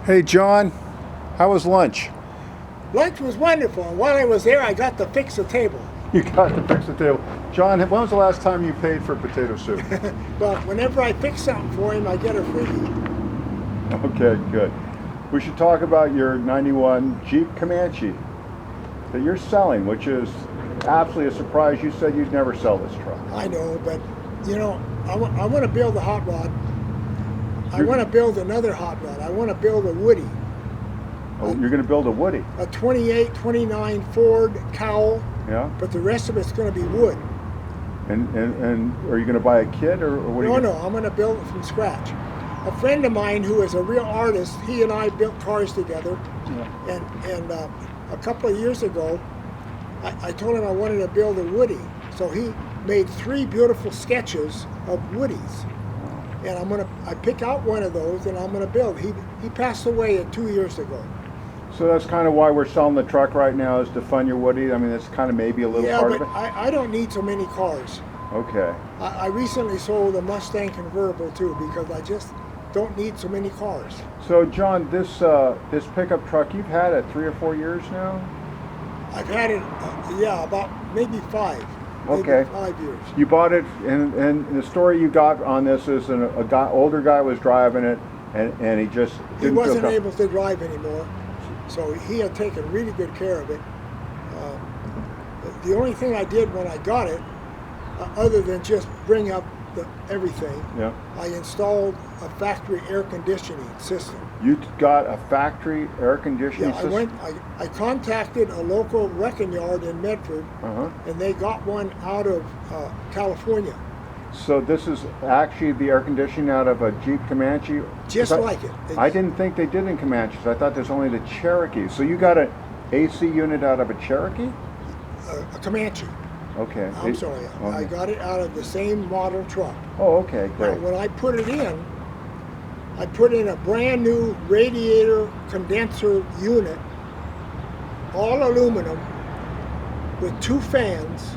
Hey, John, how was lunch? Lunch was wonderful, and while I was there, I got to fix the table. You got to fix the table. John, when was the last time you paid for potato soup? But whenever I fix something for him, I get a freebie. Okay, good. We should talk about your 91 Jeep Comanche that you're selling, which is absolutely a surprise. You said you'd never sell this truck. I know, but I want to build a hot rod. I want to build another hot rod. I want to build a Woody, Oh, you're going to build a Woody. a 28, 29 Ford cowl, Yeah? but the rest of it's going to be wood. And are you going to buy a kit or what? No, I'm going to build it from scratch. A friend of mine who is a real artist, he and I built cars together, Yeah. and a couple of years ago, I told him I wanted to build a Woody. So he made 3 beautiful sketches of Woodies. And I pick out one of those and I'm gonna build. He passed away 2 years ago. So that's kind of why we're selling the truck right now, is to fund your Woody. I mean, that's kind of maybe a little Yeah, part but of it. I don't need so many cars. Okay. I recently sold a Mustang convertible too because I just don't need so many cars. So John, this pickup truck, you've had it 3 or 4 years now? I've had it, about maybe 5. Okay. Maybe 5 years. You bought it, and the story you got on this is older guy was driving it, and he just He didn't wasn't feel able to drive anymore, so he had taken really good care of it. The only thing I did when I got it, other than just bring up everything, Yeah. I installed a factory air conditioning system. You got a factory air conditioning Yeah, system? I contacted a local wrecking yard in Medford, Uh-huh. and they got one out of California, So this is actually the air conditioning out of a Jeep Comanche? just 'Cause like it. I didn't think they did in Comanches. I thought there's only the Cherokee. So you got an AC unit out of a Cherokee? A Comanche. Okay. I'm sorry, I Okay. got it out of the same model truck. Oh, okay, Now, great. when I put it in, I put in a brand new radiator condenser unit, all aluminum, with 2 fans.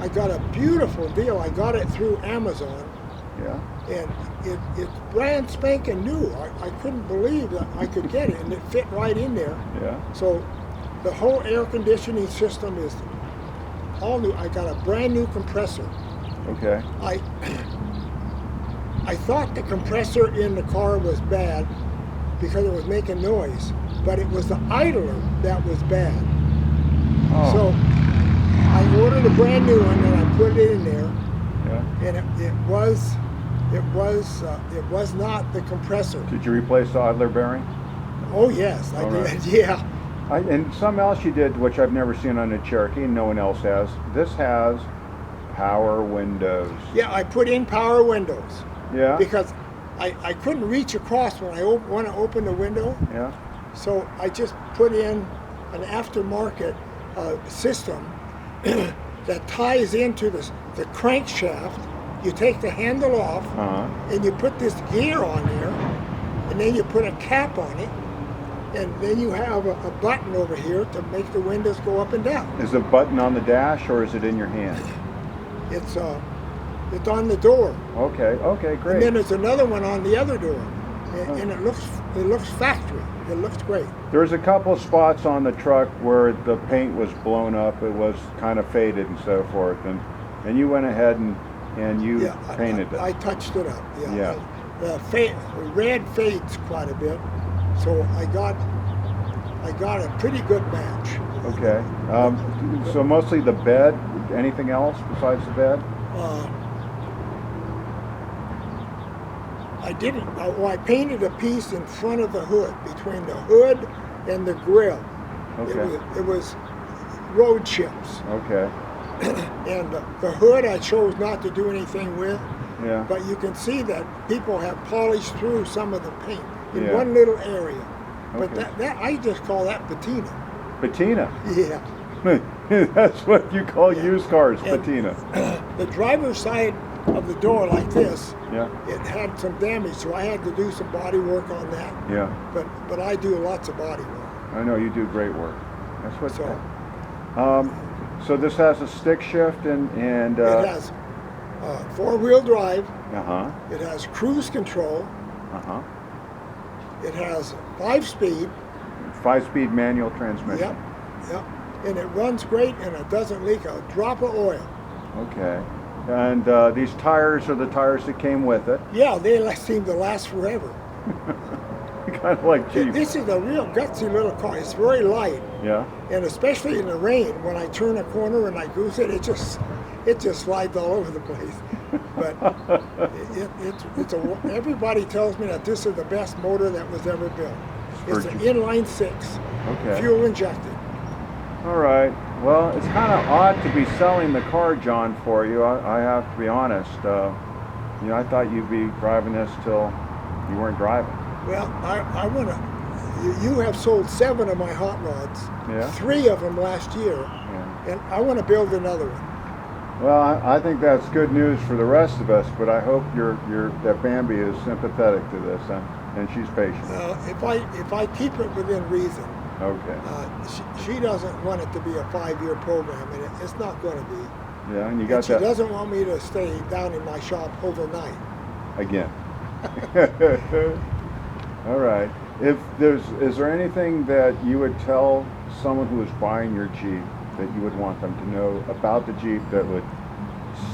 I got a beautiful deal. I got it through Amazon, Yeah. and it's brand spanking new. I couldn't believe that I could get it, and it fit right in there. Yeah. So the whole air conditioning system is all new. I got a brand new compressor. Okay. I thought the compressor in the car was bad because it was making noise, but it was the idler that was bad. Oh. So I ordered a brand new one and I put it in there, Yeah. and it was not the compressor. Did you replace the idler bearing? Oh yes, I All did. right. Yeah. And something else you did, which I've never seen on a Cherokee, and no one else has. This has power windows. Yeah, I put in power windows Yeah. because I couldn't reach across when I want to open the window. Yeah. So I just put in an aftermarket system that ties into the crankshaft. You take the handle off, Uh-huh. and you put this gear on there, and then you put a cap on it, and then you have a button over here to make the windows go up and down. Is the button on the dash or is it in your hand? It's on the door, Okay. Okay. and Great. then there's another one on the other door, and it looks factory. It looks great. There's a couple of spots on the truck where the paint was blown up. It was kind of faded and so forth, and you went ahead and you Yeah, painted I it. touched it up. Yeah. Yeah. The red fades quite a bit, so I got a pretty good match. Okay. So mostly the bed. Anything else besides the bed? I didn't. I painted a piece in front of the hood, between the hood and the grill. Okay. It was road chips, Okay. and the hood I chose not to do anything with. Yeah. But you can see that people have polished through some of the paint in Yeah. one little area. But Okay. that I just call that patina. Patina. Yeah. That's what you call used cars, And- patina. The driver's side of the door like this, Yeah. it had some damage, so I had to do some body work on that. Yeah. But I do lots of body work. I know you do great work. That's what. So So this has a stick shift and it has 4-wheel drive. uh huh. It has cruise control. Uh huh. It has 5-speed. 5-speed manual transmission. Yep, yep. And it runs great, and it doesn't leak a drop of oil. Okay. And these tires are the tires that came with it. Yeah, they seem to last forever. Kind of like Jeep. This is a real gutsy little car. It's very light, Yeah. and especially in the rain, when I turn a corner and I goose it, it just slides all over the place. But everybody tells me that this is the best motor that was ever built. It's an inline 6, Okay. fuel injected. All right. Well, it's kind of odd to be selling the car, John, for you. I have to be honest. You know, I thought you'd be driving this till you weren't driving. Well, I want to. You have sold 7 of my hot rods. Yeah. 3 of them last year, Yeah. and I want to build another one. Well, I think that's good news for the rest of us, but I hope that Bambi is sympathetic to this, and she's patient. If I keep it within reason, Okay. she doesn't want it to be a 5-year program, and it's not going to be. Yeah, and you And got she that doesn't want me to stay down in my shop overnight. again. All right. Is there anything that you would tell someone who is buying your Jeep that you would want them to know about the Jeep that would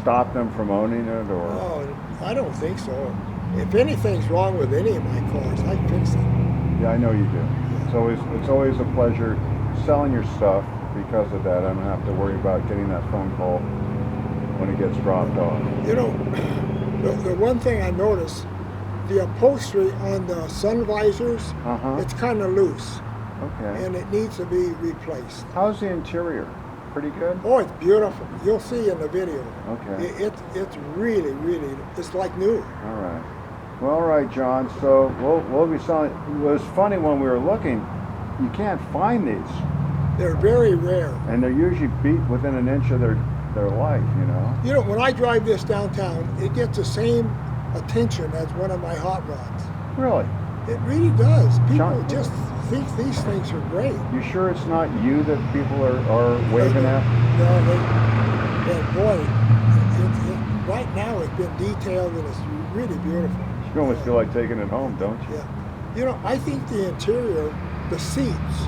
stop them from owning it, or? Oh, I don't think so. If anything's wrong with any of my cars, I fix it. Yeah, I know you do. It's always a pleasure selling your stuff because of that. I don't have to worry about getting that phone call when it gets dropped off. You know, the one thing I noticed, the upholstery on the sun visors, it's kind of loose, Okay. and it needs to be replaced. How's the interior? Pretty good? Oh, it's beautiful. You'll see in the video. Okay. It's really, really, it's like new. All right. Well, all right, John. So we'll be selling. It was funny when we were looking. You can't find these, They're very rare. and they're usually beat within an inch of their life. You know. You know, when I drive this downtown, it gets the same attention as one of my hot rods. Really? It really does. People John- just think these things are great. You sure it's not you that people are waving at? No, boy, right now it's been detailed and it's really beautiful. You almost feel like taking it home, don't you? Yeah. You know, I think the interior, the seats,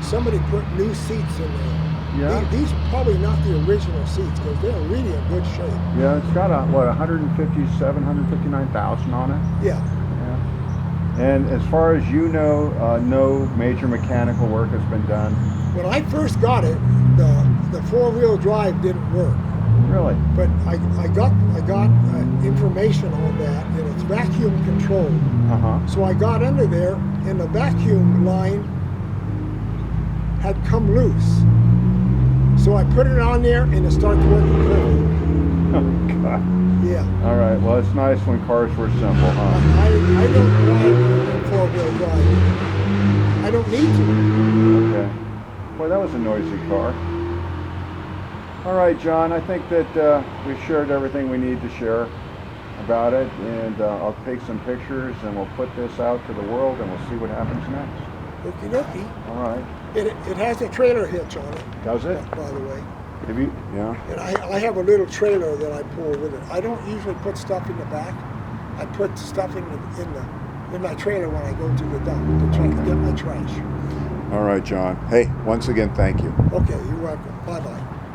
somebody put new seats in there. Yeah. These are probably not the original seats because they're really in good shape. Yeah, it's got 159,000 on it. Yeah. Yeah. And as far as you know, no major mechanical work has been done. When I first got it, the 4-wheel drive didn't work. Really? But I got information on that, and it's vacuum controlled. So I got under there, and the vacuum line had come loose. So I put it on there, and it started working perfect. Oh God. Yeah. All right. Well, it's nice when cars were simple, huh? I don't drive a 4-wheel drive. I don't need to. Okay. Boy, that was a noisy car. All right, John. I think that we've shared everything we need to share about it, and I'll take some pictures, and we'll put this out to the world, and we'll see what happens next. Okie dokie. All right. It has a trailer hitch on it, Does it? by the way. Have you? Yeah. And I have a little trailer that I pull with it. I don't usually put stuff in the back. I put stuff in my trailer when I go to the dump to get my trash. All right, John. Hey, once again, thank you. Okay, you're welcome. Bye-bye.